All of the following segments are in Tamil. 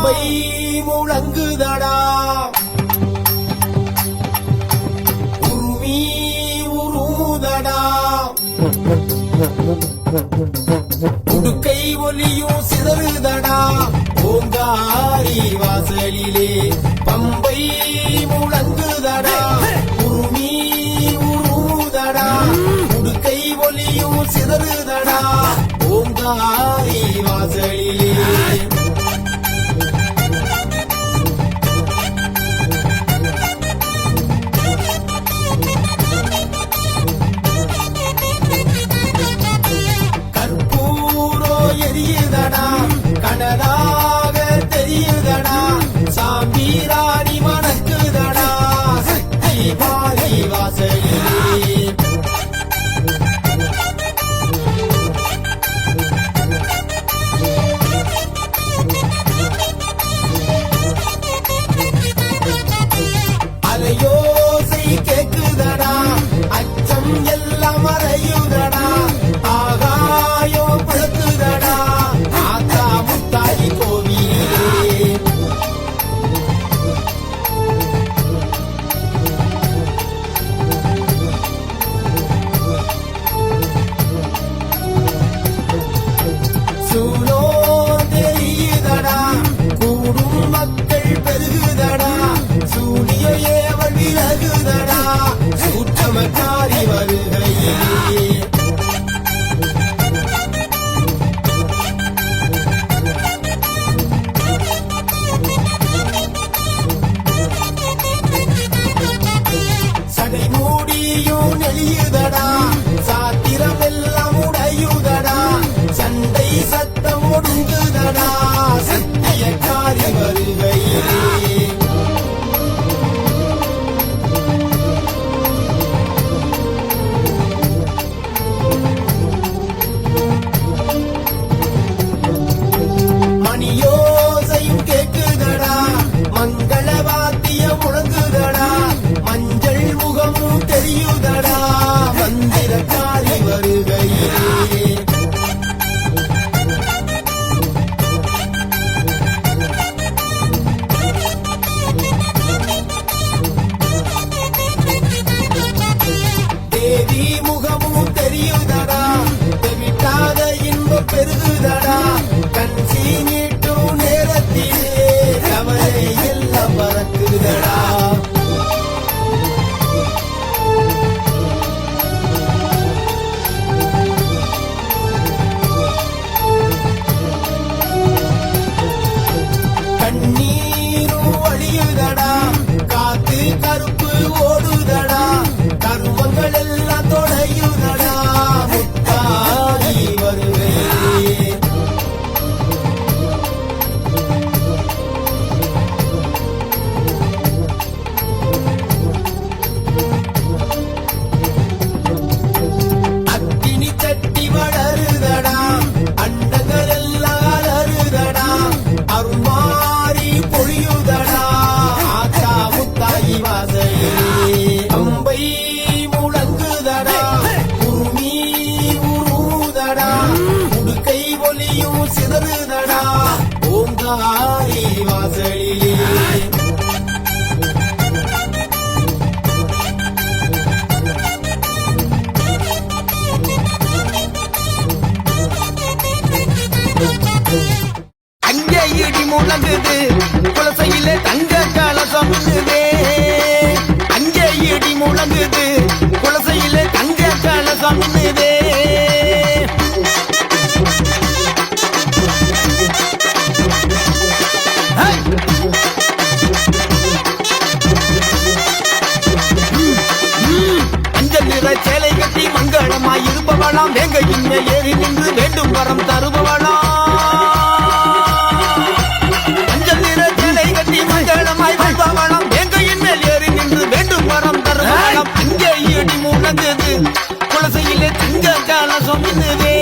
பம்பை முழங்குதடா உருவி உருமுதடா உடுக்கை ஒலியும் சிதறுதடா ஓங்காரி வாசலிலே பம்பை முழங்குதடா உருமி உருமுதடா உடுக்கை ஒலியும் சிதறுதடா ஓங்காரி வாசலிலே கனலாக தெரியுதடா சாம்பிராணி மணக்குதடா சக்தி பாரி வாசலிலே அலையோசை கேக்குதடா அச்சம் எல்லாம் மறையுதடா ஆகாயோ பழக்குதடா சூலோ தெரியுதடா கூடும் மக்கள் பெருகுதடா சூனிய ஏவல் விலகுதடா சூட்சமக்காரி வருகையிலே சடை மூடியும் நெளியுதடா சாத்திரம் எல்லாம் உடையுதடா சண்டை சத்தம் ஒடுங்குதடா சத்தியக்காரி வருகையிலே மணியோசையும் கேக்குதடா மங்கள வாத்தியம் முழங்குதடா மஞ்சள் முகமும் தெரியுதடா மந்திரக்காரி வருகையிலே தேவி முகமும் தெரியுதடா தெவிட்டாத இன்பம் பெருகுதடா கஞ்சி நீட்டும் நேரத்திலே கவலை எல்லாம் பறக்குதடா கண்ணீரும் வழியுதடா காத்து கருப்பு ஓடுதடா கருமங்கள் எல்லாம் தொடையுதடா முத்தாடி வருகையிலே அக்கினி சட்டி வளருதடா அண்டங்கள் எல்லாம் அலறுதடா அருள்மாரி பொழியுதடா ஆத்தா முத்தாயி வாசலிலே பம்பை முழங்குதடா உருமி உருமுதடா உடுக்கை ஒலியும் சிதறுதடா ஓங்காரி வாசலிலே அங்கே இடி முழங்குது குலசையிலே தங்க கலசம் மின்னுதே அங்கே இடி முழங்குது குலசையிலே தங்க கலசம் மின்னுதே மஞ்சள் நிற சேலை கட்டி மங்களமாய் இருப்பவளாம் வேங்கையின் மேல் ஏறி நின்று வேண்டும் வரம் தருபவளாம் மங்களமாய் வாழ்பவளாம் வேங்கையின் மேல் ஏறி நின்று வேண்டும் வரம் தருபவளாம் அங்கே இடி முழங்குது குலசையிலே தங்க கலசம் மின்னுதே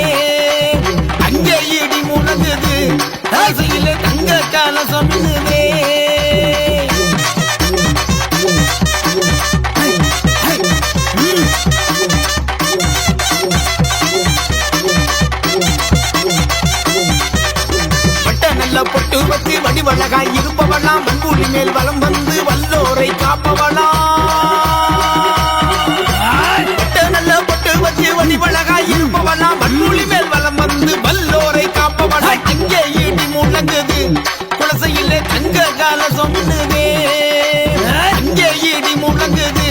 அங்கே இடி முழங்குது குலசையிலே தங்க கலசம் மின்னுதே மேல் வலம் வந்து வல்லோரை காப்பவளா நல்ல பொட்டு வச்சு வடிவழகாய் இருப்பவளா மண்மொழி மேல் வலம் வந்து வல்லோரை காப்பவளா அங்கே ஈட்டி முழங்குது குலசையிலே தங்க கலசம் மின்னுதே அங்கே ஈட்டி முழங்குது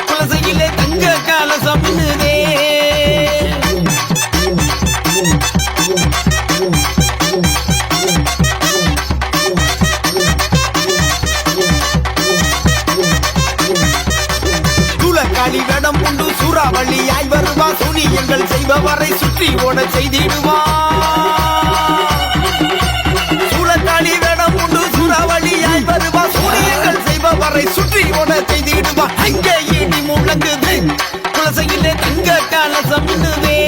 குலசையிலே தங்க கலசம் மின்னுதே வேடம் உண்டு சூறாவளியாய் வருவா சூனியங்கள் செய்பவரை சுற்றி ஓட செய்திடுவா சூழக்காளி வேடம் உண்டு சூறாவளியாய் வருவா சூனியங்கள் செய்பவரை சுற்றி ஓட செய்திடுவா அங்கே ஈடி முழங்குது குலசையிலே தங்க கலசம் மின்னுதே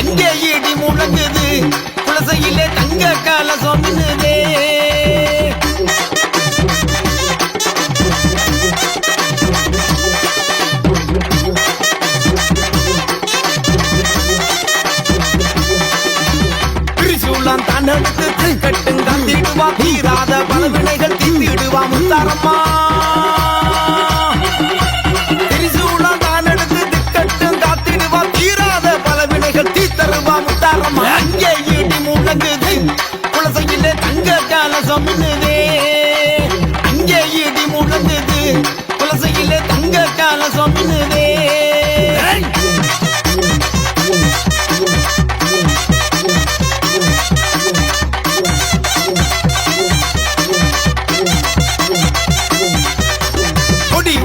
அங்கே ஈடி முழங்குது குலசையிலே தங்க கலசம் மின்னுதே தன்னெடுத்து கட்டும் காத்திடுவா தீராத பலவினைகள் தீர்த்திடுவா முத்தாரம்மா திரிசூலம் தானெடுத்து திக்கட்டும் காத்திடுவா தீராத பலவினைகள் தீர்த்தருவா முத்தாரம்மா அங்கே ஈட்டி முழங்குது குலசையிலே தங்க கலசம் மின்னுதே அங்கே ஈட்டி முழங்குது குலசையிலே தங்க கலசம் மின்னுதே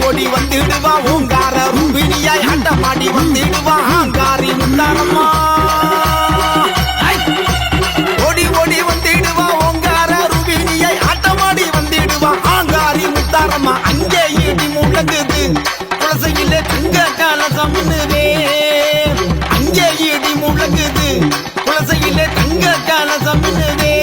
ஓடி வந்திடுவா ஓங்கார ரூபினியாய் ஆட்டமாடி வந்திடுவா ஆங்காரி முத்தாரம்மா ஓடி ஓடி வந்திடுவா ஓங்கார ரூபினியாய் ஆட்டமாடி வந்திடுவா ஆங்காரி முத்தாரம்மா அங்கே ஈடி முழங்குது குலசையிலே தங்க கலசம் மின்னுதே அங்கே ஈடி முழங்குது குலசையிலே தங்க கலசம் மின்னுதே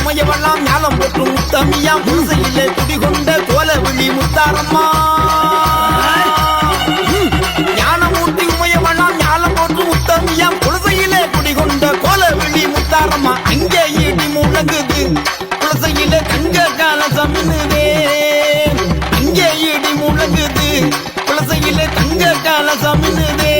உமையவெல்லாம் ஞானம் போற்றும் முத்தமியாம் குலசையிலே குடிகொண்ட கோலவிழி முத்தாரம்மா ஞானமூர்த்தி உமையவெல்லாம் ஞானம் போற்றும் முத்தமியாம் குலசையிலே குடிகொண்ட கோலவிழி முத்தாரம்மா அங்கே ஈட்டி முழங்குது குலசையிலே தங்க கலசம் மின்னுதே அங்கே ஈட்டி முழங்குது குலசையிலே தங்க கலசம் மின்னுதே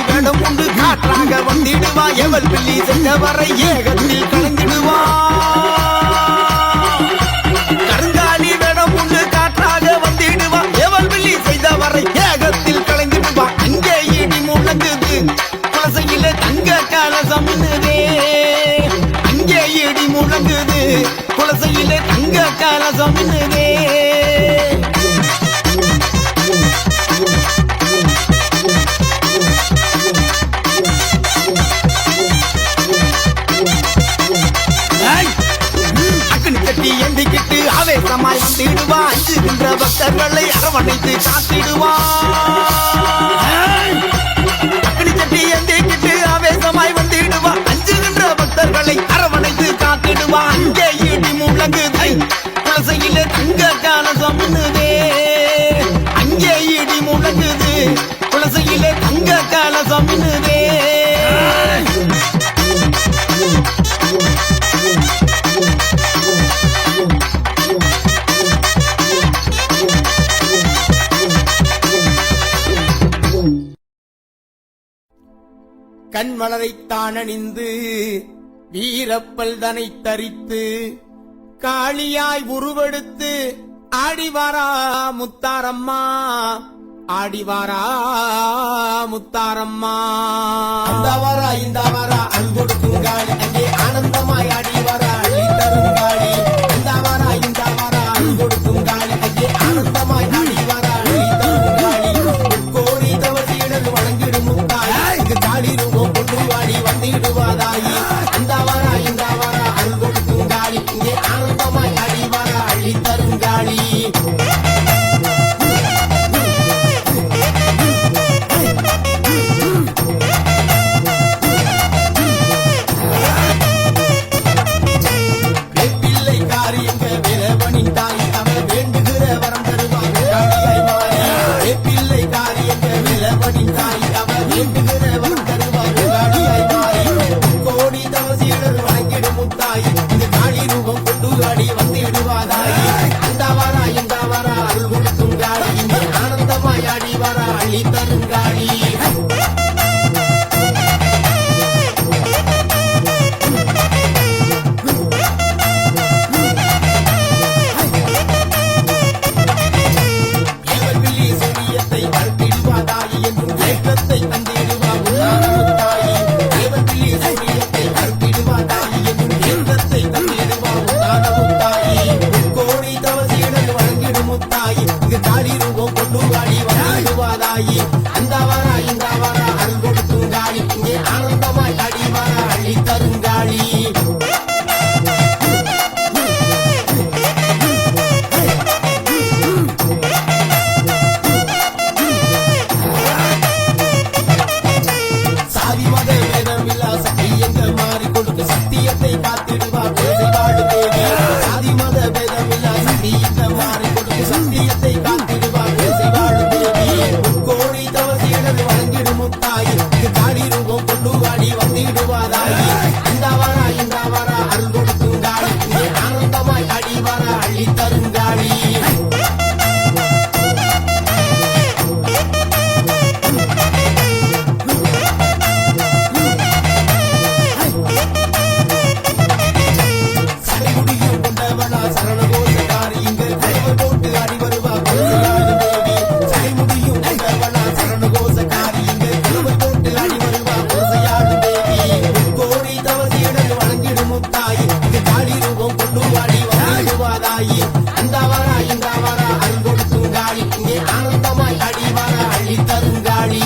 வேடம் உண்டு காற்றாக வந்திடுவா எவள் பிள்ளி சென்றவரை ஏகத்தில் கலந்திடுவா கருங்காலி வேடம் உண்டு காற்றாக வந்திடுவா எவள் பிள்ளி செய்தவரை ஏகத்தில் கலந்திடுவா அங்கே ஈடி முழங்குது குலசையிலே தங்க கலசம் மின்னுதே அங்கே ஈடி முழங்குது குலசையிலே தங்க கலசம் மின்னுதே எந்திக்கிட்டு ஆவேசமாய் வந்திடுவா அஞ்சுகின்ற பக்தர்களை அரவணைத்து காத்திடுவா அக்னி சட்டி எந்திக்கிட்டு ஆவேசமாய் வந்திடுவா அஞ்சுகின்ற பக்தர்களை அரவணைத்து காத்திடுவா அங்கே ஈடி முழங்குது குலசையிலே தங்க கலசம் மின்னுதே அங்கே ஈடி முழங்குது குலசையிலே தங்க கலசம் மின்னுதே கண்மலரைத்தான் அணிந்து வீரப்பல் தனை தரித்து காளியாய் உருவெடுத்து ஆடிவாரா முத்தாரம்மா ஆடிவாரா முத்தாரம்மா அந்த வாரா இந்த வாரா அன்பொடுக்கும் காளி அங்கே ஆனந்தமாய் ஆடிவாரா அள்ளி தரும் காளி இந்த வாரா அன்பொடுக்கும் காளி அங்கே ஆனந்தமாய் ஆடிவாரா அள்ளி தரும் காளி கோரி தவசீடல் வழங்கிடும் முத்தாய் இங்கு காளி ரூபம் கொண்டு வாடி வந்திடுவாதாயி அந்த வாரா அன்பொடுக்கும் காளி இங்கே ஆனந்தமாய் ஆடிவாரா அள்ளி தரும் காளி தாயி அந்த வரா இந்த வரா அருள் கொடுக்கும் காளி இங்கே ஆனந்தமாய் அடி வரா அள்ளி தருங்காளி சாதி மத வேதமில்லா சக்தி எங்கள் மாறி கொடுத்து சத்தியத்தை காத்திடுவா பேசை வாடு தேவி சாதி மத வேதமில்லா சக்தி எங்கள் மாறி கொடுத்து சத்தியத்தை காத்திடுவா பேசை வாடு தேவி கோடி தவசீடல் வழங்கிடும் முத்தாயி இது காளி ரூபம் கொண்டு வாடி வந்திடுவாதாயி இந்த வரா அருள் கொடுக்கும் காளி இங்கே ஆனந்தமாய் அடி வரா அள்ளி தருங்காளி சடைமுடியும் கொண்டவளா சரணகோசக்காரி இங்கு தலைவர் போட்டு ஆடி வருவா குலசையாடு தேவி சடைமுடியும் கொண்டவளா சரணகோசக்காரி இங்கு தலைவர் போட்டு ஆடி வருவா குலசையாடு தேவி கோடி தவசீடல் வழங்கிடும் முத்தாயி இங்கு காளி ரூபம் கொண்டு வாடி வந்திடுவாதாயி அந்த வரா இந்த வரா அருள் கொடுக்கும் காளி இங்கே ஆனந்தமாய் அடி வரா அள்ளி தருங்காளி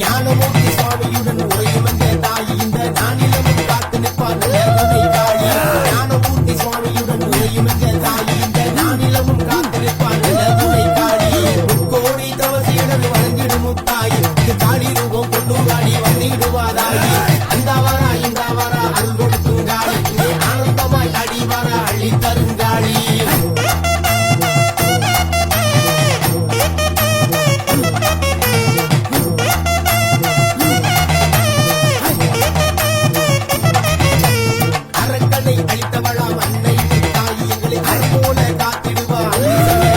ஞானமூர்த்தி சுவாமியுடன் உரையுமென்ற தாயி இந்த நானிலமும் காத்து நிற்பார் நல்ல காளி ஞானமூர்த்தி சுவாமியுடன் உரையுமென்ற தாயி இந்த நானிலமும் காத்து நிற்பார் நல்ல காளி கோடி தவசீடல் வழங்கிடும் முத்தாயி இது காளி ரூபம் கொண்டு வாடி வந்திடுவாதாயி அந்த வரா இந்த வரா அருள் கொடுக்கும் காளி இங்கே ஆனந்தமாய் அடி வரா அள்ளி தருங்காளி அரக்கனை அழித்தவளாம் அன்னை தாயி எங்களை அருள்போல காத்திடுவா அன்னை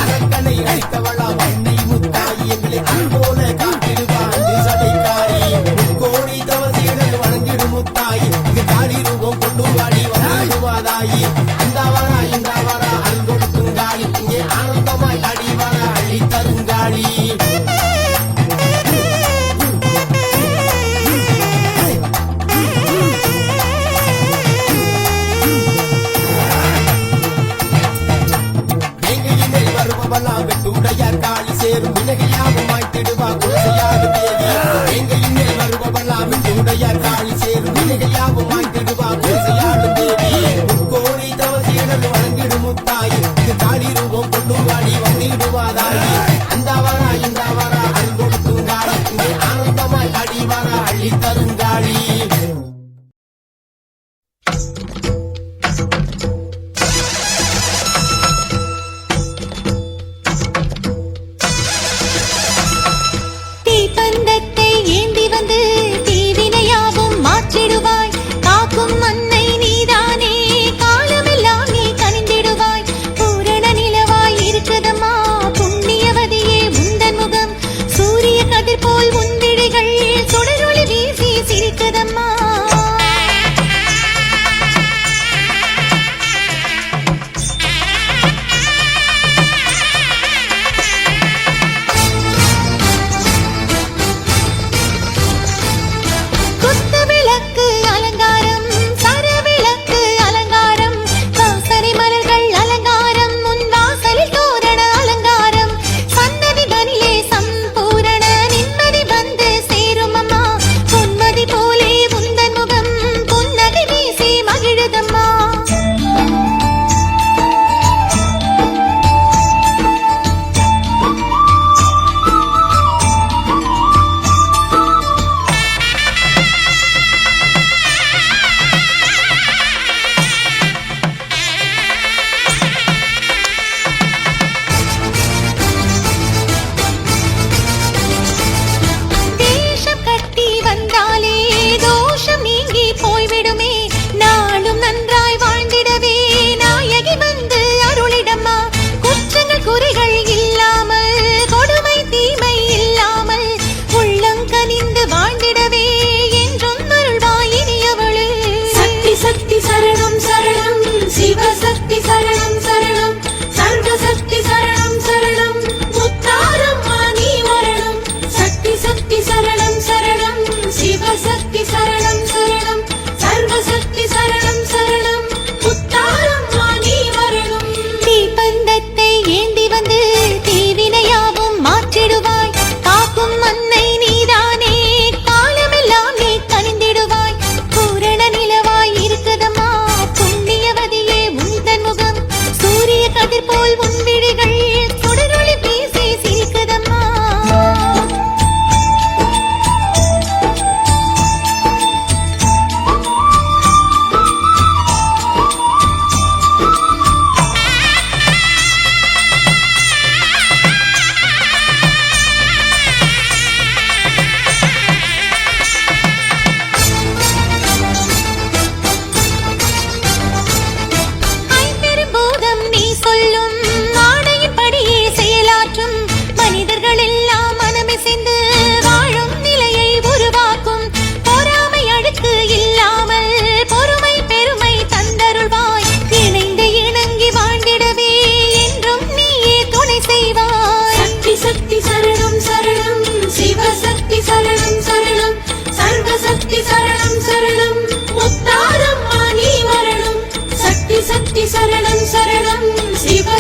அரக்கனை அழித்தவளாம் அன்னை முத்தாயி எங்களை அருள்போல காத்திடுவா அன்று சடைக்காரி கோடி தவசீடல் வழங்கிடும் முத்தாயி இங்கு காளி ரூபம் கொண்டு வாடி வந்திடுவாதாயி அந்த வரா இந்த வரா அருள் கொடுக்கும் காளி இங்கே ஆனந்தமாய் அடி வரா அள்ளி தருங்காளி வேங்கையினில் வருபவளாம் வெட்டுடைய காளி சேரும் விலகையாவும் மாய்த்திடுவா குலசையாடு தேவி வேங்கையினில் வருபவளாம் வெட்டுடைய காளி சேரும் விலகையாவும் மாய்த்திடுவா குலசையாடு தேவி கோடி தவசீடல் வழங்கிடும் முத்தாயி இது காளி ரூபம் கொண்டு வாடி வந்திடுவாதாயி அந்த வரா இந்த வரா அருள் கொடுக்கும் காளி இங்கே ஆனந்தமாய் அடி வரா அள்ளி தருங்காளி தீப்பந்தத்தை ஏந்தி வந்து தீவினையாவும்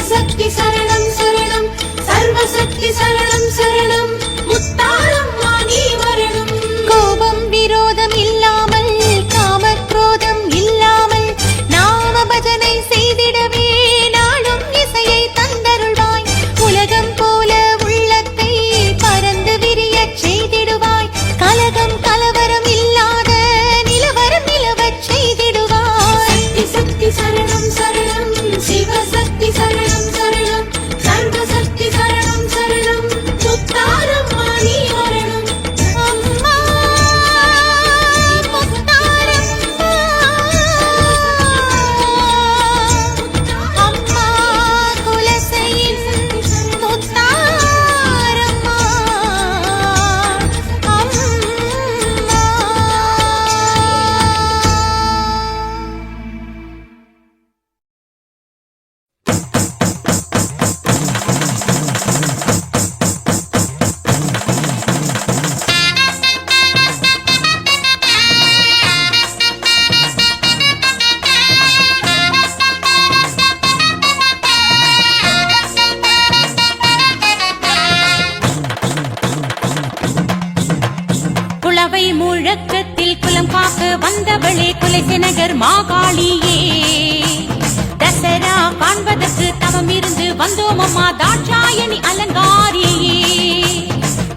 சிவசக்தி சரணம் சரணம் சர்வசக்தி சரணம் சரணம் முத்தாரம்மா நீ வரணும். கோபம் விரோதம் இல்லாமல் காமக்ரோதம் இல்லாமல் நாம பஜனை செய்திடவே நாளும் இசையை தந்தருள்வாய். உலகம் போல உள்ளத்தை பறந்து விரியச் செய்திடுவாய். கலகம் கலவரம் இல்லாத நிலவரம் நிலவச் செய்திடுவாய். சக்தி சக்தி சரணம் சரணம் சிவசக்தி சரணம் சரணம் சர்வசக்தி சரணம் சரணம் முத்தாரம்மா நீ வரணும். அம்மா முத்தாரம்மா அம்மா குலசையின் முத்தாரம்மா அம்மா. குளவை முழக்கத்தில் குலம் காக்க வந்தவளே குலசேனகர் மாகாளியே. தசரா காண்பதற்கு தவம் இருந்து வந்தோம் அம்மா தாட்சாயணி அலங்காரியே.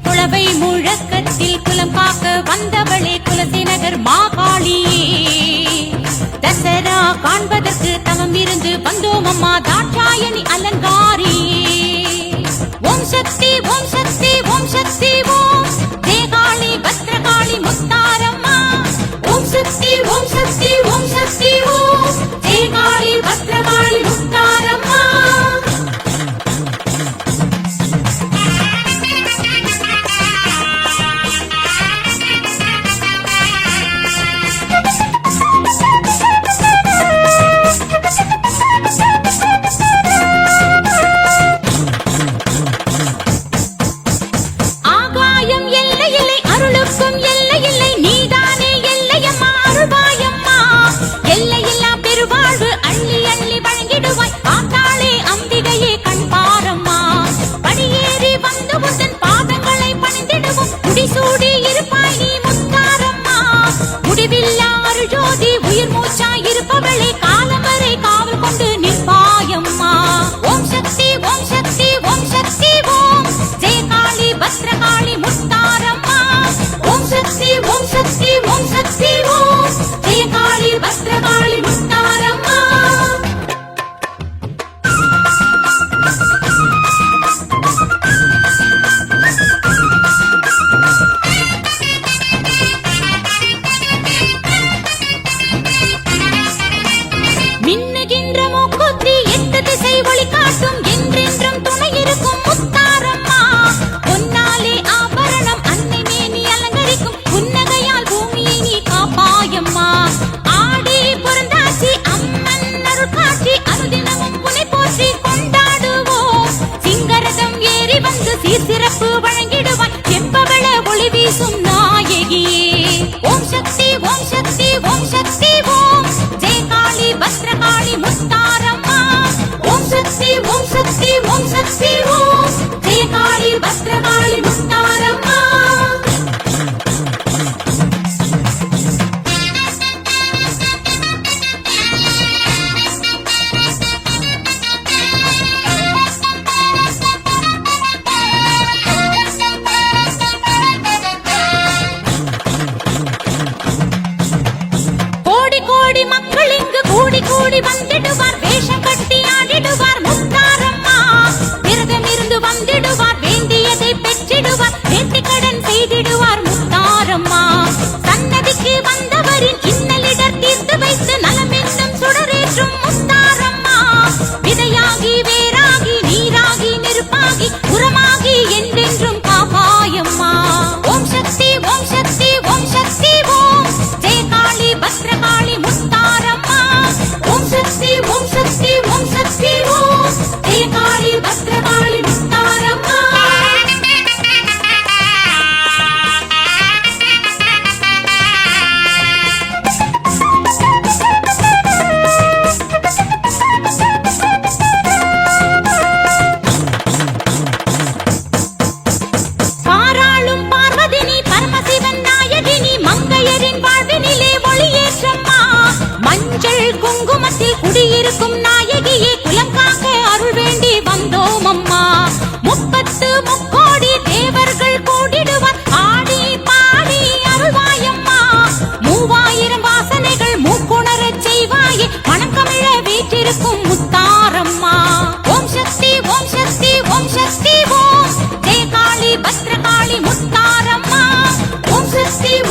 குளவை முழக்கத்தில் குலம் காக்க வந்தவளே குலசேனகர் மாகாளியே. தசரா காண்பதற்கு தவம் இருந்து வந்தோம் அம்மா தாட்சாயணி அலங்காரியே. ஓம் சக்தி ஓம் சக்தி ஓம் சக்தி ஓம் தேகாளி பத்ரகாளி முத்தாரம்மா. ஓம் சக்தி ஓம் சக்தி ஓம் சக்தி ஓம் தேகாளி பத்ரகாளி முத்தாரம்மா. ஆகாயம்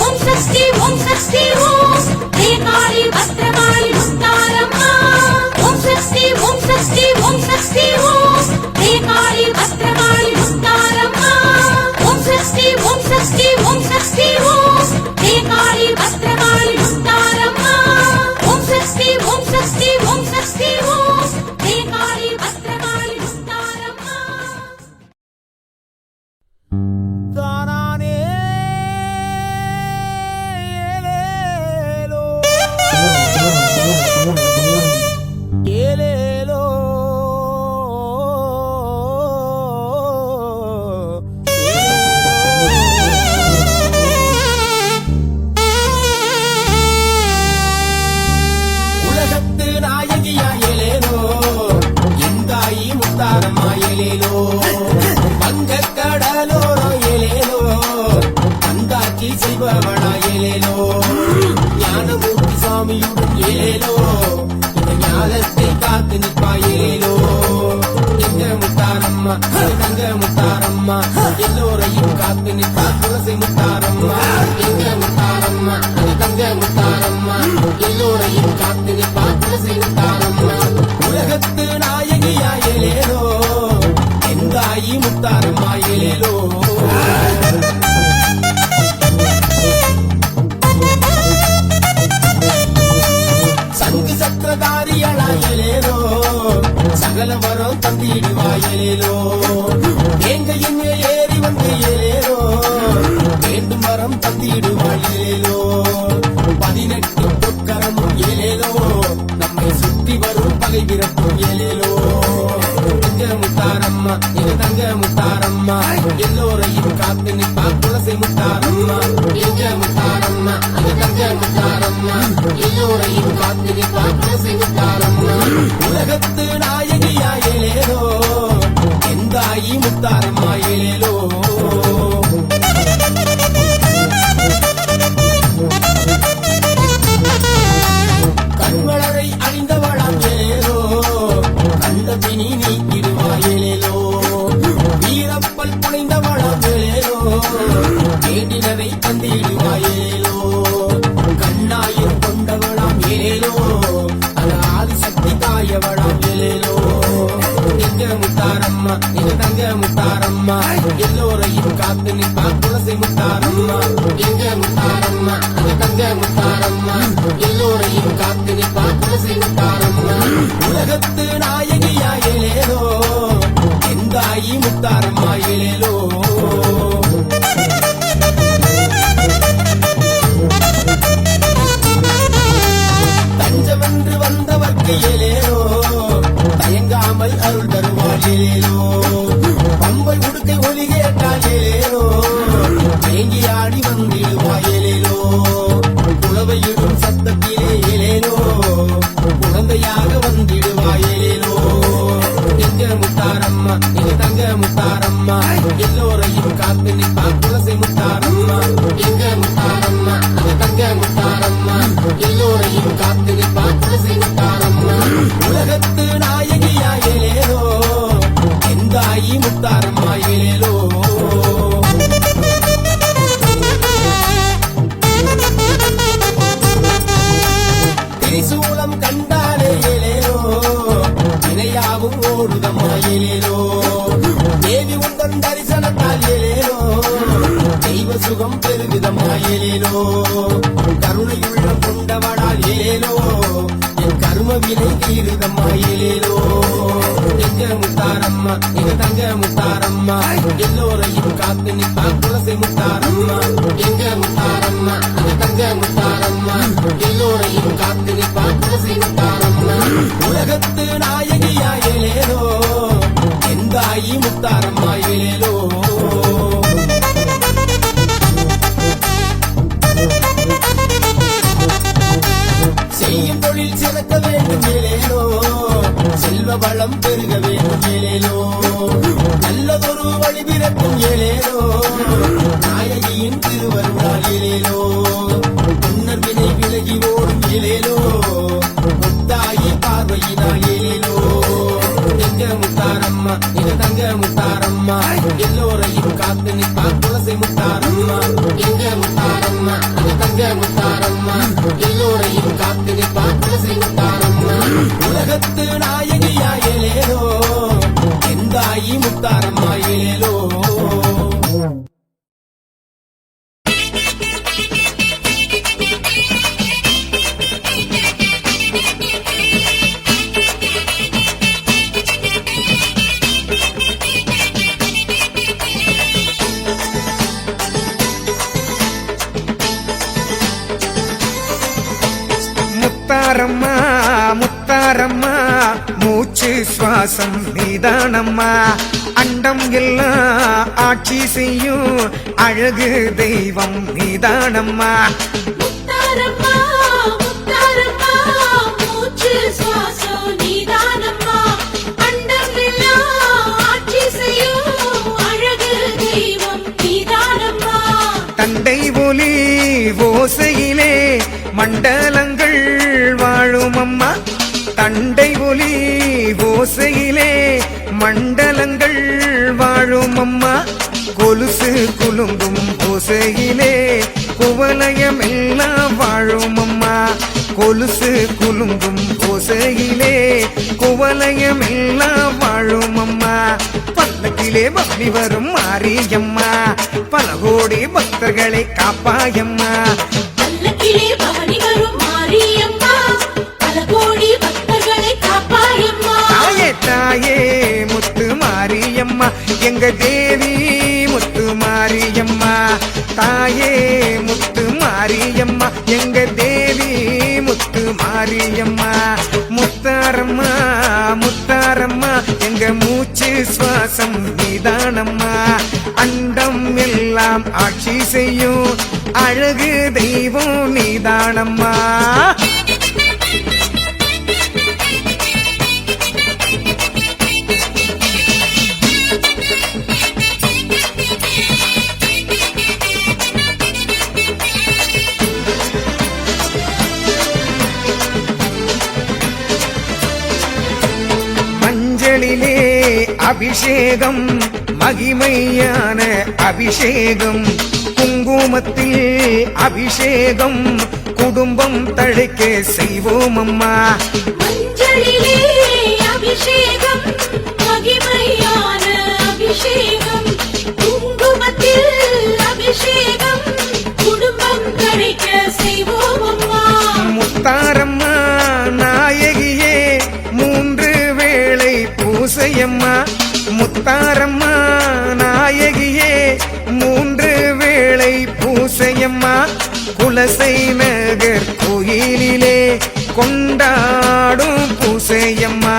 ஓம் சக்தி ஓம் சக்தி ஓம் ஜெயகாளி பத்ரகாளி முத்தாரம்மா ஓம் சக்தி ஓம் சக்தி ஓம் சக்தி ஓம் ஜெயகாளி பத்ரகாளி முத்தாரம்மா ஓம் சக்தி ஓம் சக்தி ஓம் சக்தி ஓம் ஜெயகாளி பத்ரகாளி முத்தாரம்மா ஓம் சக்தி ஓம் சக்தி ஓம் சக்தி ஓம் ஜெயகாளி பத்ரகாளி முத்தாரம்மா தானானே ஏலேலோ ஏலேலோ உலகத்து நாயகியா ஏலேலோ எந்தாயி முத்தாரம்மா ஏலேலோ கடலோரோ ஏலேலோ கந்தாட்சி செய்பவளா ஏலேலோ ஞானமூர்த்தி சாமியுடன் ஏலேலோ இந்த ஞானத்தை காத்து நிற்பா ஏலேலோ எங்க முத்தாரம்மா தங்க முத்தாரம்மா எல்லோரையும் காத்து நிற்பா துளசி முத்தாரம்மா எங்க முத்தாரம்மா தங்க முத்தாரம்மா எல்லோரையும் காத்து நிற்பா துளசி முத்தாரம்மா உலகத்து நாயகியா ஏலேலோ எந்தாயி முத்தாரம்மா ஏலேலோ சங்கு சக்கரதாரியளா ஏலேலோ சகல வரம் தந்திடுவா ஏலேலோ எங்கையும் ஏறி வந்து ஏலேலோ வேண்டும் வரம் தந்திடுவா ஏலேலோ 18 பொற்கரமும் ஏலேலோ நம்மை சுற்றி வரும் பகை விரட்டும் ஏலேலோ முத்தாரம்மா எங்க தங்க முத்தாரம்மா எல்லோரையும் காத்து நிற்பா துளசி முத்தாரம்மா எங்க முத்தாரம்மா எங்க தங்க முத்தாரம்மா எல்லோரையும் காத்து நிற்பா துளசி முத்தாரம்மா உலகத்து நாயகியா ஏலேலோ எந்தாயி முத்தாரம்மா ஏலேலோ கண்வளரை அணிந்தவளாம் ஏலேலோ கண்ட பிணி நீக்கிடுவா ஏலேலோ வீரப்பல் புனைந்தவளாம் ஏலேலோ வேண்டினரை தந்திடுவா ஏலேலோ கண்ணாயிரம் கொண்டவளாம் ஏலேலோ அது ஆதிசக்தி தாயவளாம் ஏலேலோ எங்க முத்தாரம்மா எங்க தங்க முத்தாரம்மா எல்லோரையும் காத்து நிற்பா துளசி முத்தாரம்மா எங்க முத்தாரம்மா எங்க தங்க முத்தாரம்மா எல்லோரையும் காத்து நிற்பா துளசி முத்தாரம்மா உலகத்து நாயகியா ஏலேலோ எந்தாயி முத்தாரம்மா ஏலேலோ தஞ்சமென்று வந்தவர்க்கு ஏலேலோ தயங்காமல் அருள் தருவாள் ஏலேலோ பம்பை உடுக்கை ஒலி கேட்டால் ஏலேலோ தேங்கி ஆடி வந்திடுவா ஏலேலோ குளவையிடும் சத்தத்திலே ஏலேலோ குழந்தையாக வந்திடுவா ஏலேலோ எங்க முத்தாரம்மா எங்க தங்க முத்தாரம்மா எல்லோரையும் காத்து நிற்பா துளசி முத்தாரம்மா எங்க முத்தாரம்மா எங்க தங்க முத்தாரம்மா எல்லோரையும் காத்து நிற்பா துளசி முத்தாரம்மா உலகத்து நாயகியா ஏலேலோ எந்தாயி முத்தாரம்மா ஏலேலோ திரிசூலம் கண்டாலே ஏலேலோ வினையாவும் ஓடுதம்மா ஏலேலோ தேவி உந்தன் தரிசனத்தால் ஏலேலோ தெய்வ சுகம் பெருகுதம்மா ஏலேலோ கருணையுள்ள கொண்டவளால் ஏலேலோ என் கரும வினை தீருதம்மா ஏலேலோ எங்க முத்தாரம்மா எங்க தங்க முத்தாரம்மா எல்லோரையும் காத்து நிற்பா துளசி முத்தாரம்மா எங்க முத்தாரம்மா எங்க தங்க முத்தாரம்மா எல்லோரையும் காத்து நிற்பா துளசி முத்தாரம்மா உலகத்து நாயகியா ஏலேலோ எந்தாயி முத்தாரம்மா ஏலேலோ செய்யும் தொழில் சிறக்க வேண்டும் ஏலேலோ செல்வ வளம் பெருக வேண்டும் ஏலேலோ நல்லதொரு வழி பிறக்கும் ஏலேலோ நாயகியின் திருவருளால் ஏலேலோ முன்னர் வினை விலகி ஓடும் ஏலேலோ முத்தாயி பார்வையினால் ஏலேலோ எங்க முத்தாரம்மா எங்க தங்க முத்தாரம்மா எல்லோரையும் காத்து நிற்பா துளசி முத்தாரம்மா எங்க முத்தாரம்மா முத்தாரம்மா முத்தாரம்மா மூச்சு சுவாசம் நீதானம்மா அண்டம் எல்லாம் ஆட்சி செய்யும் அழகு தெய்வம் நீதானம்மா முத்தாரம்மா முத்தாரம்மா மூச்சு சுவாசம் நீதானம்மா அண்டம் எல்லாம் ஆட்சி செய்யும் அழகு தெய்வம் நீதானம்மா தண்டை ஒலி ஓசையிலே மண்டலங்கள் வாழும் அம்மா தண்டை ஒலி ஓசையிலே மண்டலங்கள் வாழும் அம்மா கொலுசு குலுங்கும் ஓசையிலே குவலயம் எல்லாம் வாழும் அம்மா கொலுசு குலுங்கும் ஓசையிலே குவலயம் எல்லாம் வாழும் அம்மா பல்லக்கிலே பக்தி வரும் மாரியம்மா பல கோடி பக்தர்களை காப்பாயம்மா பல்லக்கிலே பவனி வரும் மாரியம்மா பல கோடி பக்தர்களை காப்பாயம்மா தாயே தாயே முத்து மாரியம்மா எங்க தேவி முத்து மாரியம்மா தாயே முத்து மாரியம்மா எங்க தேவி முத்து மாரியம்மா முத்தாரம்மா முத்தாரம்மா எங்க மூச்சு சுவாசம் நீதானம்மா அண்டம் எல்லாம் ஆட்சி செய்யும் அழகு தெய்வம் நீதானம்மா மஞ்சளிலே அபிஷேகம் மகிமையான அபிஷேகம் குங்குமத்தில் அபிஷேகம் குடும்பம் தழைக்க செய்வோம் அம்மா மஞ்சளிலே அபிஷேகம் மகிமையான அபிஷேகம் குங்குமத்தில் அபிஷேகம் குடும்பம் தழைக்க செய்வோம் அம்மா முத்தாரம்மா நாயகியே மூன்று வேளை பூசையம்மா முத்தாரம்மா நாயகியே மூன்று வேளை பூசையம்மா குலசை நகர் கோயிலிலே கொண்டாடும் பூசையம்மா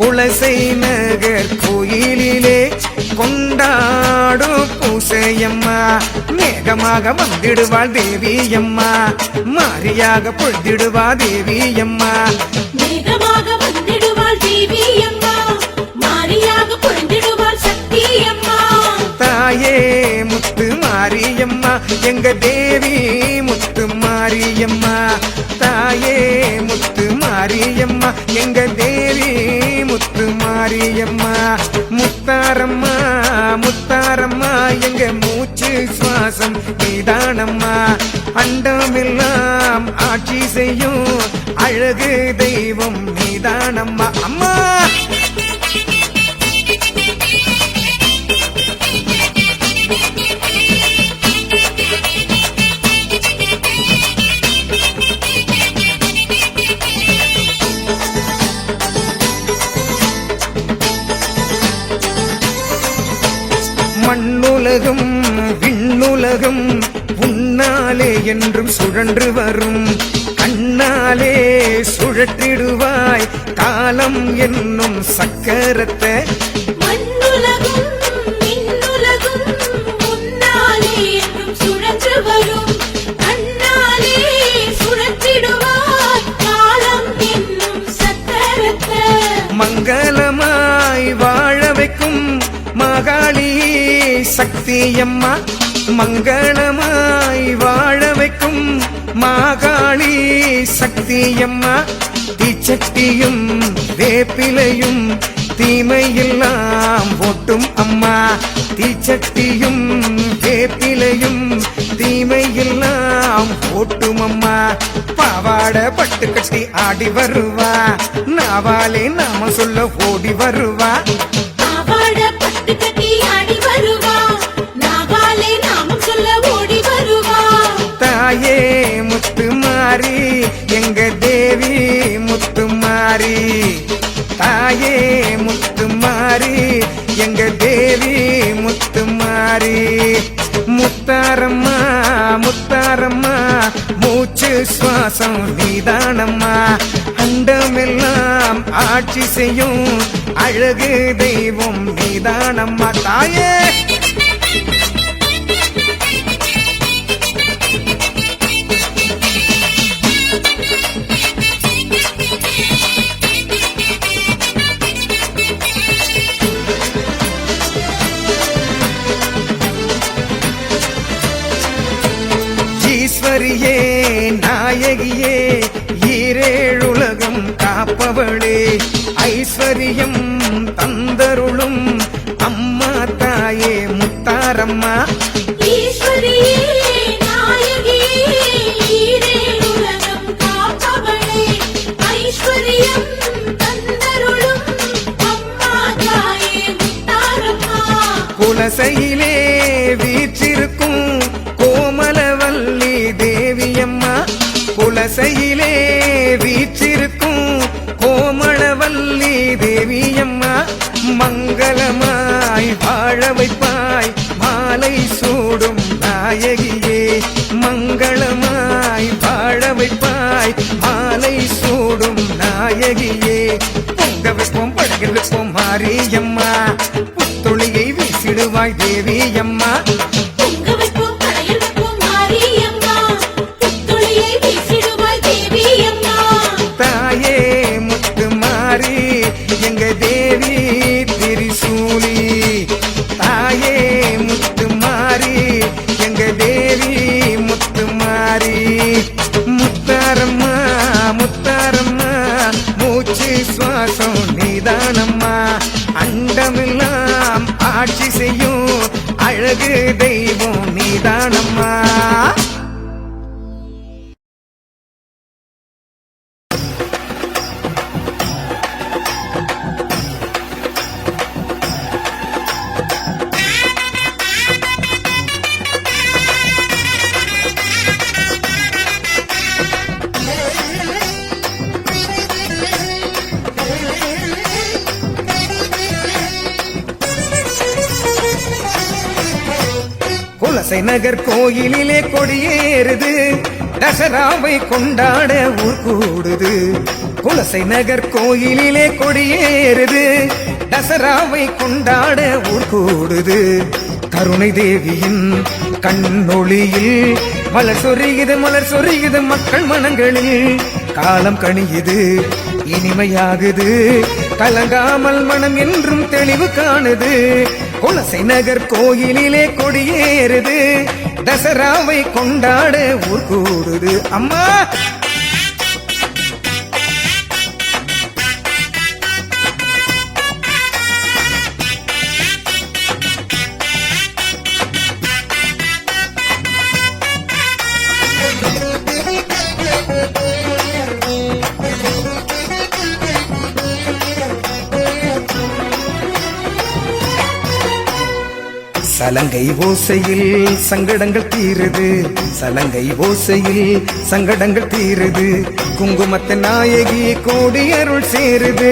குலசை நகர் கோயிலிலே கொண்டாடும் பூசையம்மா மேகமாக வந்திடுவாள் தேவியம்மா மாரியாக பொழுதிடுவா தேவியம்மா மேகமாக வந்திடுவாள் தேவியம்மா மாரியாக பொழிந்திடுவாள் சக்தியம்மா தாயே முத்து மாரியம்மா எங்க தேவி முத்து மாரியம்மா தாயே முத்து மாரியம்மா எங்க தேவி முத்து மாரியம்மா முத்தாரம்மா முத்தாரம்மா எங்க மூச்சு சுவாசம் நீதானம்மா அண்டமெல்லாம் ஆட்சி செய்யும் அழகு தெய்வம் நீதானம்மா அம்மா மண்ணுலகம் விண்ணுலகம் உன்னாலே என்றும் சுழன்று வரும் கண்ணாலே சுழற்றிடுவாய் காலம் என்னும் சக்கரத்தை மண்ணுலகும் மின்னுலகும் முன்னாலே என்றும் சுழன்று வரும் கண்ணாலே சுழற்றிடுவாய் காலம் என்னும் சக்கரத்தை மங்களமாய் வாழ வைக்கும் மகாளி சக்தியம்மா மங்களமாய் வாழ வைக்கும் மாகாளி சக்தியம்மா தீச்சட்டியும் வேப்பிலையும் தீமையெல்லாம் ஓட்டும் அம்மா தீச்சட்டியும் வேப்பிலையும் தீமையெல்லாம் ஓட்டும் அம்மா பாவாட பட்டு கட்டி ஆடி வருவா நாவாலே நாம சொல்ல ஓடி வருவா பாவாட பட்டு கட்டி ஆடி வருவா நாவாலே நாமம் சொல்ல ஓடி வருவா தாயே முத்து மாறி எங்க தேவி முத்து மாறி தாயே முத்து மாறி எங்க தேவி முத்து மாறி முத்தாரம்மா முத்தாரம்மா மூச்சு சுவாசம் நீதானம்மா அண்டமெல்லாம் ஆட்சி செய்யும் அழகு தெய்வம் நீதானம்மா தாயே. ஈஸ்வரியே நாயகியே ஈரேழுலகம் காப்பவளே ஐஸ்வரியம் தந்தருளும் அம்மா தாயே முத்தாரம்மா. ஈஸ்வரியே நாயகியே ஈரேழுலகம் காப்பவளே ஐஸ்வரியம் தந்தருளும் அம்மா தாயே முத்தாரம்மா. குலசையிலே வீற்றிருக்கும் கோமலவல்லி தேவியம்மா குலசையிலே வீற்றிருக்கும் கோமளவல்லி தேவியம்மா மங்களமாய் வாழ வைப்பாய் மாலை சூடும் நாயகியே மங்களமாய் வாழ வைப்பாய் மாலை சூடும் நாயகியே. பொங்க வைப்போம் பழக வைப்போம் மாரியம்மா புத்தொழியை வீசிடுவாய் தேவியம்மா. பொங்க வைப்போம் படையல் வைப்போம் மாரியம்மா புத்தொழியை வீசிடுவாய் தேவியம்மா. தாயே முத்து மாறி எங்க தேவி திரிசூலி தாயே முத்து மாறி எங்க தேவி முத்து மாறி முத்தாரம்மா முத்தாரம்மா மூச்சு சுவாசம் நீதானம்மா அண்டமெல்லாம் ஆட்சி செய்யும் அழகு தெய்வம் நீதானம்மா. குலசை நகர் கோயிலிலே கொடியேறுது தசராவை கொண்டாட ஊர் கூடுது. குலசை நகர் கோயிலிலே கொடியேறுது தசராவை கொண்டாட ஊர் கூடுது. கருணை தேவியின் கண்ணொளியில் மலர் சொரியுது மக்கள் மனங்களில் காலம் கணியுது இனிமையாகுது கலங்காமல் மனம் என்றும் தெளிவு காணுது. குலசை நகர் கோயிலிலே கொடியேறுது தசராவை கொண்டாட ஊர் கூடுது அம்மா. சலங்கை ஓசையில் சங்கடங்கள் தீருது சலங்கை ஓசையில் சங்கடங்கள் தீருது. குங்குமத்து நாயகி கோடி அருள் சேருது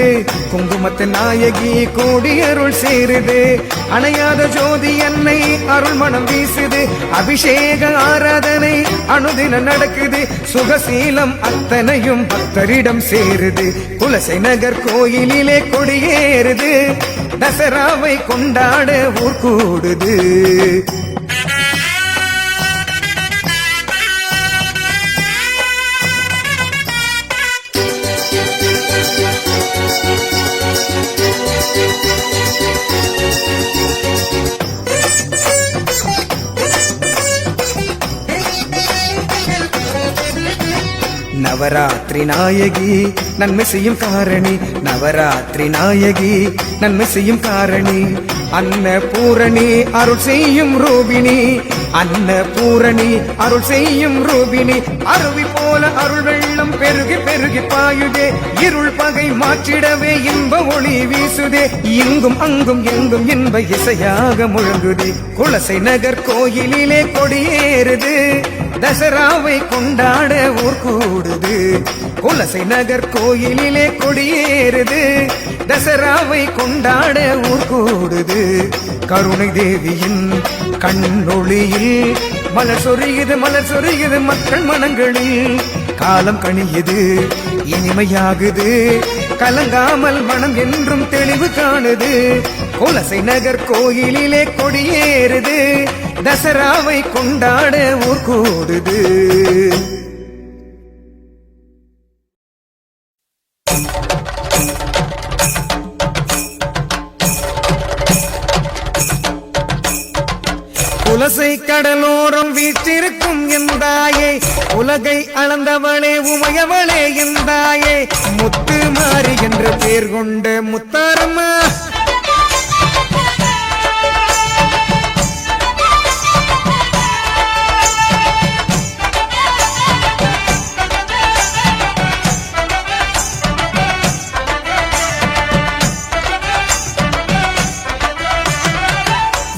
குங்குமத்து நாயகி கோடி அருள் சேருது. அணையாத ஜோதி அன்னை அருள் மனம் வீசுது அபிஷேக ஆராதனை அனுதினம் நடக்குது. சுகசீலம் அத்தனையும் பக்தரிடம் சேருது. குலசை நகர் கோயிலிலே கொடியேறுது தசராவை கொண்டாட ஊர் கூடுது. நவராத்திரி நாயகி நன்மை செய்யும் காரணி நவராத்திரி நாயகி நன்மை செய்யும் காரணி. அன்னபூரணி அருள் செய்யும் ரூபிணி அன்னபூரணி அருள் செய்யும் ரூபிணி. அருவி போல அருள் வெள்ளம் பெருகி பெருகி பாயுதே இருள் பகை மாற்றிடவே இன்ப ஒளி வீசுதே. இங்கும் அங்கும் எங்கும் இன்ப இசையாக முழங்குதே. குலசை நகர் கோயிலிலே கொடியேறுது தசராவை கொண்டாட ஊர் கூடுது குலசை நகர் கோயிலிலே கொடியேறுது தசராவை கொண்டாட ஊர் கூடுது கருணை தேவியின் கண்ணொளியில் மலர் சொரியுது மக்கள் மனங்களில் காலம் கணியுது இனிமையாகுது கலங்காமல் மனம் என்றும் தெளிவு காணுது குலசை நகர் கோயிலிலே கொடியேறுது தசராவை கொண்டாட ஊர் கூடுது குலசை கடலோரம் வீற்றிருக்கும் எந்தாயே உலகை அளந்தவளே உமையவளே எந்தாயே முத்து மாறி என்று பேர் கொண்ட முத்தாரம்மா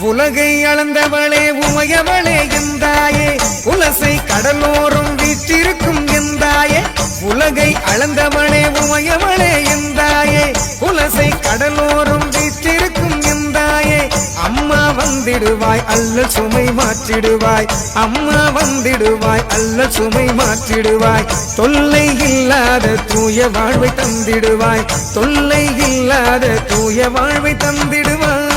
உலகை அளந்தவளே உமையவளே எந்தாயே குலசை கடலோரம் வீற்றிருக்கும் எந்தாயே உலகை அளந்தவளே உமையவளே எந்தாயே குலசை கடலோரம் வீற்றிருக்கும் எந்தாயே அம்மா வந்திடுவாய் அல்ல சுமை மாற்றிடுவாய் அம்மா வந்திடுவாய் அல்ல சுமை மாற்றிடுவாய் தொல்லை இல்லாத தூய வாழ்வை தந்திடுவாய் தொல்லை இல்லாத தூய வாழ்வை தந்திடுவாய்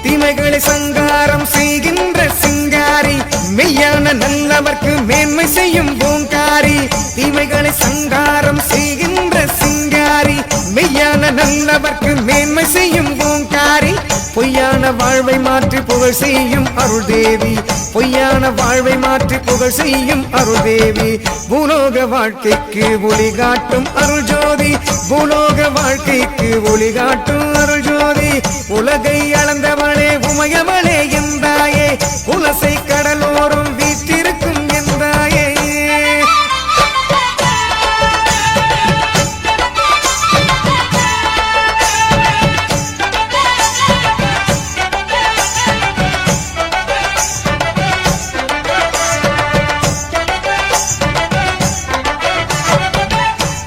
தீமைகளை சங்காரம் செய்கின்ற சிங்காரி மெய்யான நல்லவர்க்கு மேன்மை செய்யும் பூங்காரி தீமைகளை சங்காரம் செய்கின்ற சிங்காரி மெய்யான நல்லவர்க்கு மேன்மை செய்யும் பூங்காரி பொய்யான வாழ்வை மாற்றி புகழ் செய்யும் அருள் தேவி பொய்யான வாழ்வை மாற்றி புகழ் செய்யும் அருள் தேவி பூலோக வாழ்க்கைக்கு ஒளி காட்டும் அருள் ஜோதி பூலோக வாழ்க்கைக்கு ஒளி காட்டும் அருள் ஜோதி உலகை அளந்தவளே உமையவளே எந்தாயே குலசை கடலோரம் வீற்றிருக்கும் எந்தாயே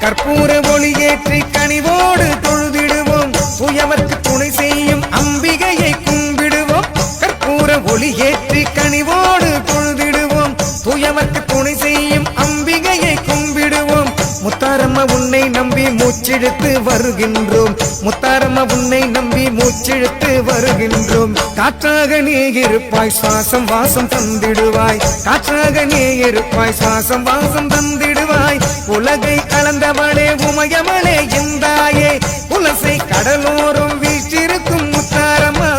கற்பூர ஒளியேற்றி கனிவோடு தொழுதிடுவோம் புயவர்க்கு துணை செய்யும் அம்பிகையை கும்பிடுவோம் கற்பூர ஒளியேற்றி கனிவோடு தொழுதிடுவோம் புயவர்க்கு துணை செய்யும் அம்பிகையை கும்பிடுவோம் முத்தாரம்மா உன்னை நம்பி மூச்செடுத்து வருகின்றோம் முத்தாரம்மா உன்னை நம்பி மூச்செடுத்து வருகின்றோம் காற்றாக நீ இருப்பாய் சுவாசம் வாசம் தந்திடுவாய் காற்றாக நீ இருப்பாய் சுவாசம் வாசம் தந்திடுவாய் உலகை அளந்தவளே உமையவளே எந்தாயே குலசை கடலோரம் வீற்றிருக்கும் முத்தாரம்மா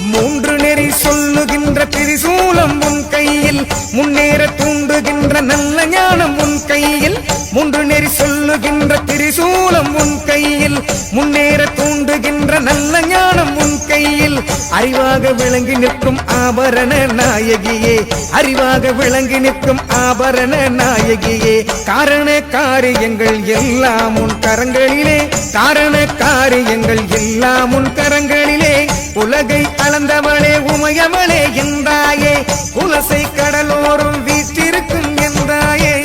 மூன்று நெறி சொல்லுகின்ற திரிசூலம் உன் கையில் முன்னேற தூண்டுகின்ற நல்ல ஞானம் உன் கையில் மூன்று நெறி சொல்லுகின்ற திரிசூலம் உன் கையில் முன்னேற தூண்டுகின்ற நல்ல ஞானம் உன் கையில் அறிவாக விளங்கி நிற்கும் ஆபரண நாயகியே அறிவாக விளங்கி நிற்கும் ஆபரண நாயகியே காரண காரியங்கள் எல்லாம் உன் கரங்களிலே காரண காரியங்கள் எல்லாம் உன் கரங்களிலே உலகை அளந்தவளே உமையவளே எந்தாயே குலசை கடலோரம் வீற்றிருக்கும் எந்தாயே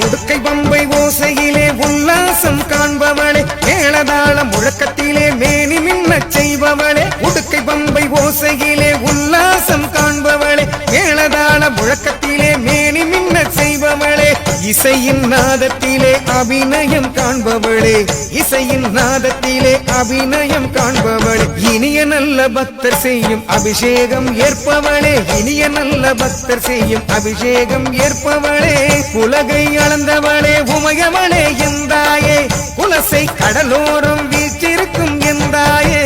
உடுக்கை பம்பை ஓசையிலே உல்லாசம் காண்பவளே மேளதாள முழக்கத்திலே மேனி மின்னச் செய்பவளே உடுக்கை பம்பை ஓசையிலே உல்லாசம் காண்பவளே மேளதாள முழக்கத்திலே மேனி மின்னச் செய்பவளே இசையின் நாதத்திலே அபிநயம் காண்பவளே, இசையின் நாதத்திலே அபிநயம் காண்பவளே, இனிய நல்ல பக்தர் செய்யும் அபிஷேகம் ஏற்பவளே, இனிய நல்ல பக்தர் செய்யும் அபிஷேகம் ஏற்பவளே, உலகை அளந்தவளே உமையவளே எந்தாயே, குலசை கடலோரம் வீற்றிருக்கும் எந்தாயே.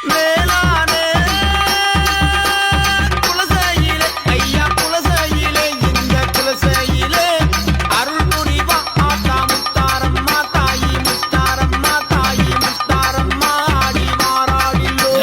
மேலானே குலசையிலே ஐயா குலசையிலே இந்த குலசையிலே அருள் புரிவா ஆத்தா முத்தாரம்மா தாயி முத்தாரம்மா தாயி முத்தாரம்மா ஆடி மாறாடில்லோ.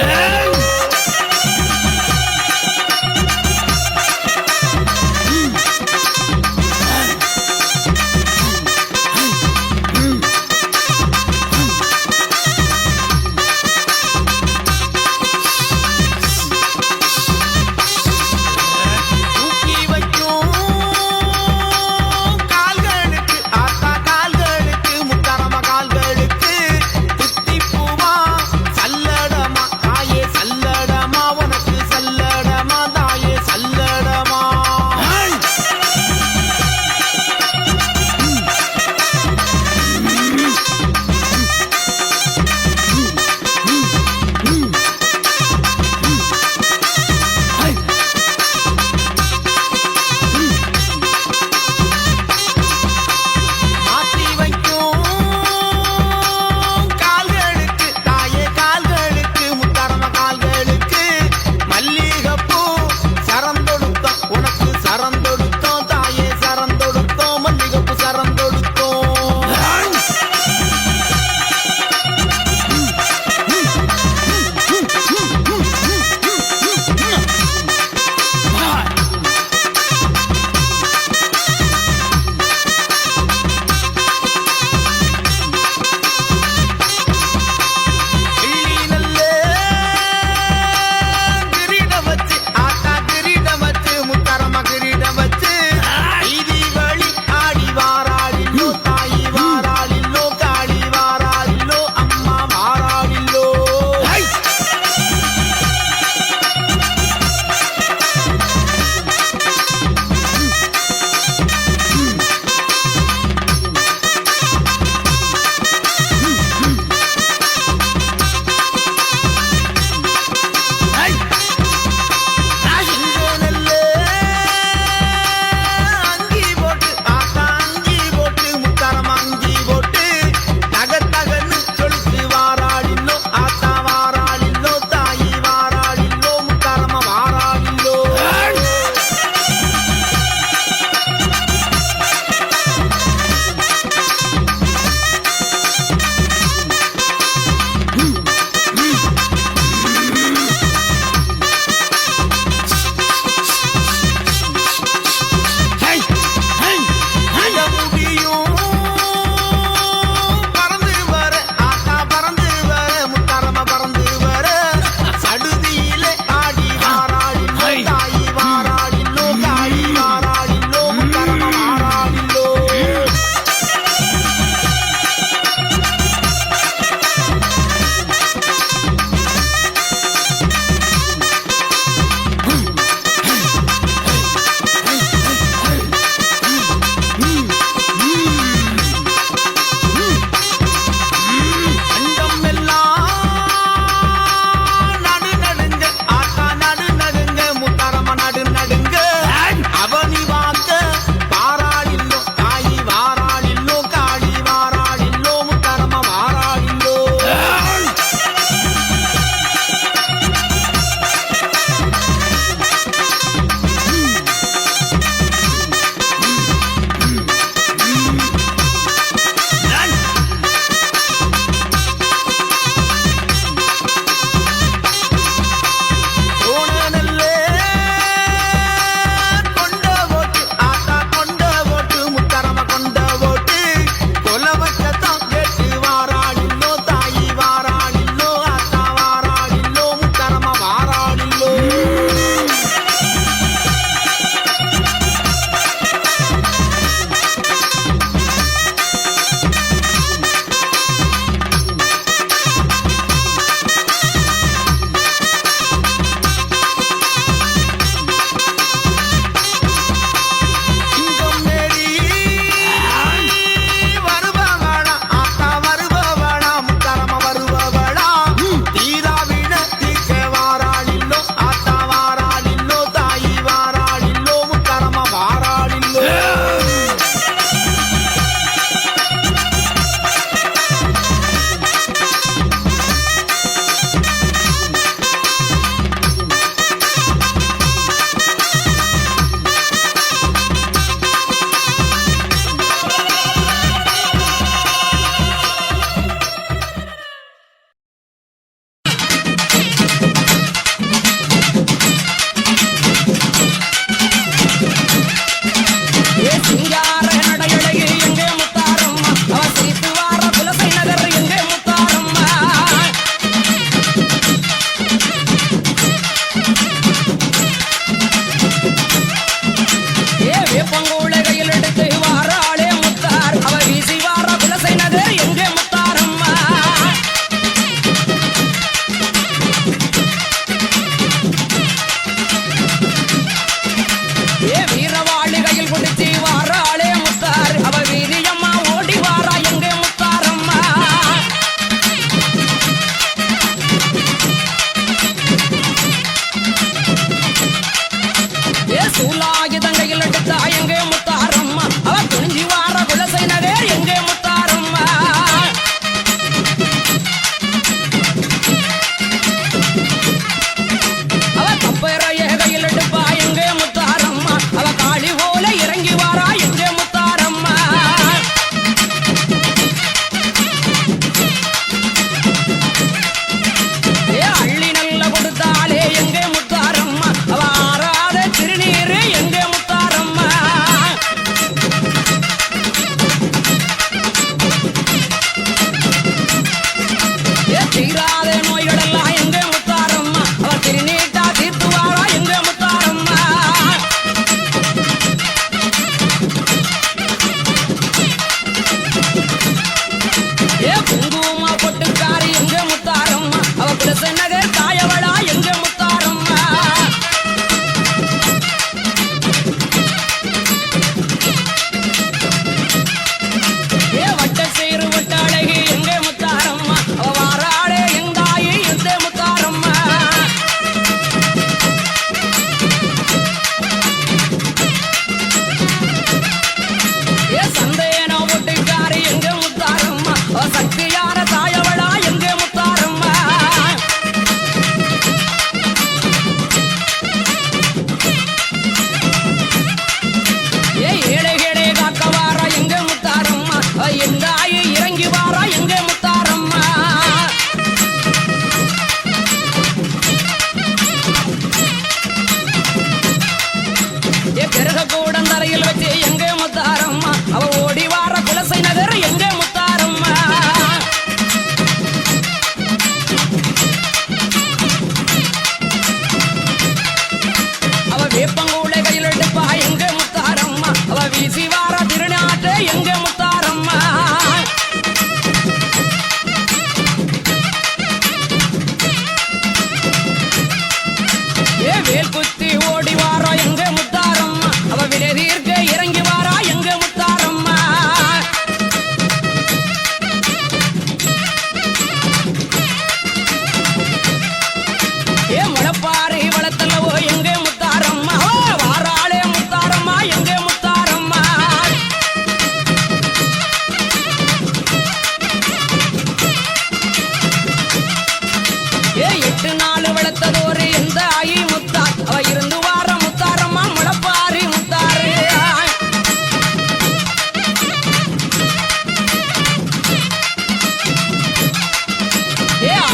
8 நாள் வளர்த்ததோரு எந்த ஆயி முத்தார் அவ இருந்து வார முத்தாரம்மா முளப்பாரி முத்தாரு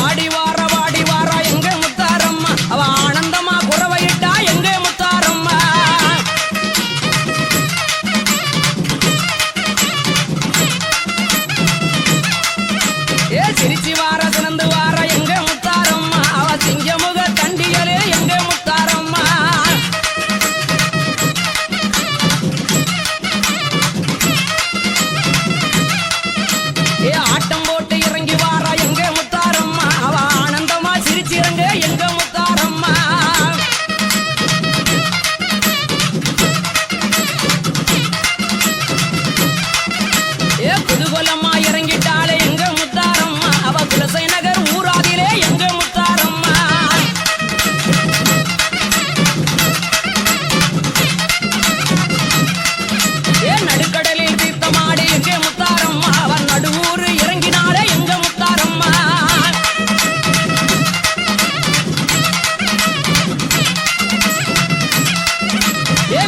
ஆடி வார எங்க முத்தாரம்மா அவ ஆனந்தமா குறவையிட்டா எங்க முத்தாரம்மா சிரிச்சி வார சிறந்து வார எங்க முத்தாரம்மா அவ சிங்கமுக தண்டியலே எங்க முத்தாரம்மா ஆட்டம் போட்டு இறங்கி வார எங்க முத்தாரம்மா அவ ஆனந்தமா சிரிச்சிறங்க எங்க முத்தாரம்மா குதூகலமா இறங்கிட்டாலே எங்க முத்தாரம்மா அவ குலசை நகர் ஊராதிலே எங்க முத்தாரம்மா நடுக்கடலில் தீர்த்தமாடி எங்க முத்தாரம்மா அவ நடுவூர் இறங்கினாலே எங்க முத்தாரம்மா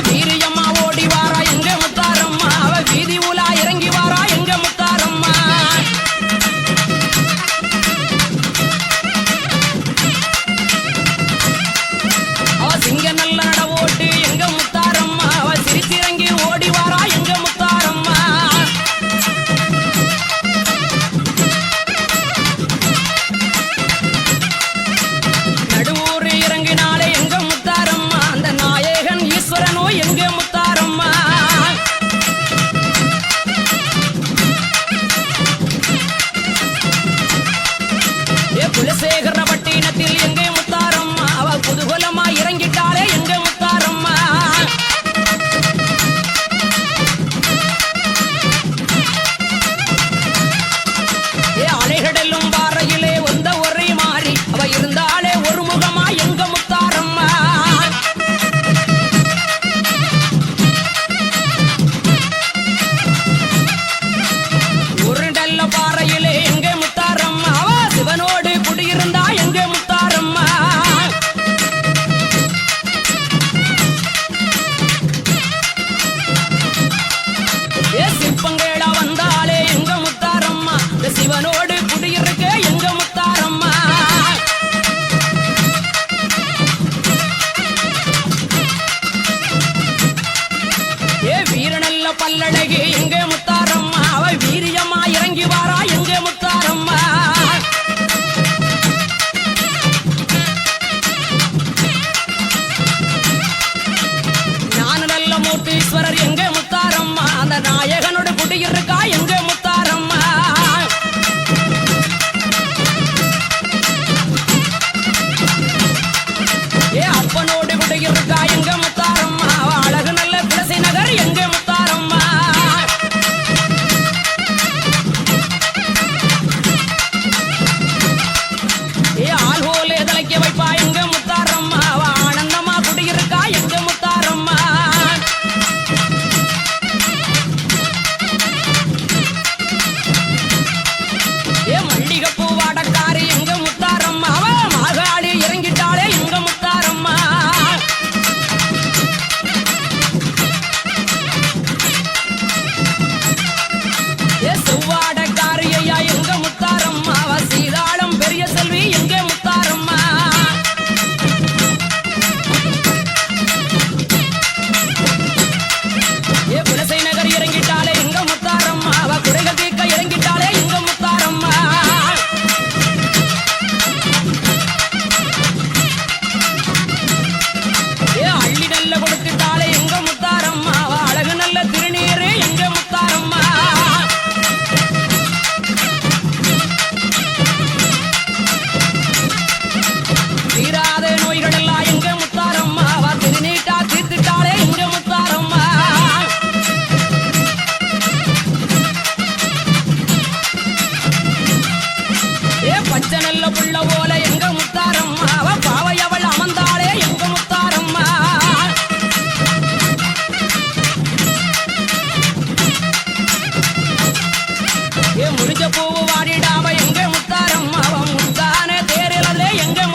வீரியம்மா ஓடி வாரா எங்க முத்தாரம்மா அவ வீதி உலா இறங்கி வாரா எங்க முத்தாரம்மா அவ சிங்க நல்ல நட ஓட்டு எங்க முத்தாரம்மா அவ சிரிச்சிறங்கி ஓடி வாரா எங்க முத்தாரம்மா நடுவூர் இறங்கினாலே எங்க முத்தாரம்மா அந்த நாயகன் ஈஸ்வரனோ எங்க முத்தாரம்மா குலசேகர பட்டினத்தில் எங்க முத்தாரம்மா அவ குதூகலமா இறங்கிட்டாலே எங்க முத்தாரம்மா அலைகடலும் பாறையிலே வந்த ஒரே மாறி அவ இருந்தாலே ஒரு முகமா எங்க முத்தாரம்மா ஒரு நல்ல பாறையிலே எங்க முத்தாரம்மா அவ சிவனோடு குடியிருந்தா எங்க முத்தாரம்மா சிற்பங்களா வந்தாலே எங்க முத்தாரம்மா சிவனோடு குடியிருக்க எங்க முத்தாரம்மா வீரநல்ல பல்லழகி எங்க முத்தாரம்மா அவ வீரியமா இறங்கி வாரா எங்க முத்தாரம்மா ஞான நல்ல மூர்த்தீஸ்வரர் எங்க முத்தாரம்மா அந்த நாயகனோட குடியிருக்கா எங்க முத்தாரம்மா அப்பனோடு குடியிருக்கா எங்க முத்தாரம்மா அவ அழகு நல்ல குலசை நகர் எங்க முத்தாரம்மா ஆள்ஹோலே தலைக்க வைப்பா எங்க முத்தாரம்மா அவ ஆனந்தமா குடியிருக்கா எங்க முத்தாரம்மா மல்லிகைப்பூ வாடக்காரி எங்க முத்தாரம்மா அவ மாகாளி இறங்கிட்டாலே எங்க முத்தாரம்மா எங்க